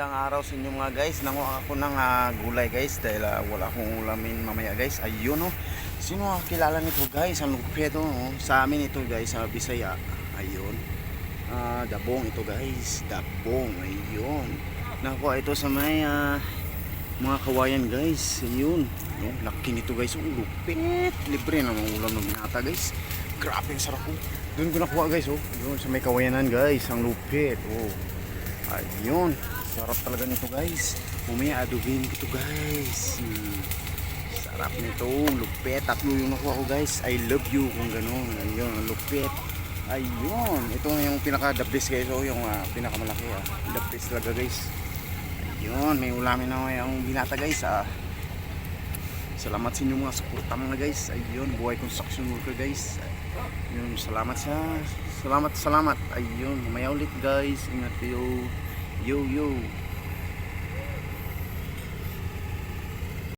Ang araw sa inyo mga guys, nanguha ako ng gulay guys dahil wala akong ulamin mamaya guys. Ayun oh. Sino kilala nito guys? Ang lupit oh. Sa amin ito guys sa Bisaya. Ayun. Dabong ito guys. Dabong. Ayun. Nakuha ito sa may mga kawayan guys. Ayun. Yung laki nito guys. Oh, lupit. Libre na mga ulam ng binata guys. Grabe ang sarap oh. Doon ko nakuha guys oh. Doon sa may kawayanan guys. Ang lupit oh. Ayun. Sarap talaga nito guys. Mamaya adobin ko to guys. Sarap nito. Lupit. Tatlo yung nakuha ko guys. I love you kung gano'n. Ayun. Lupit. Ayun. Ito yung pinaka the best guys. O yung pinakamalaki. The best talaga guys. Ayun. May ulamin na yung binata guys. Salamat sa inyo mga suporta mga guys. Ayun. Buhay construction worker guys. Ayun. Salamat sa. Salamat. Ayun. Mamaya ulit guys. Ingat kayo. Yo.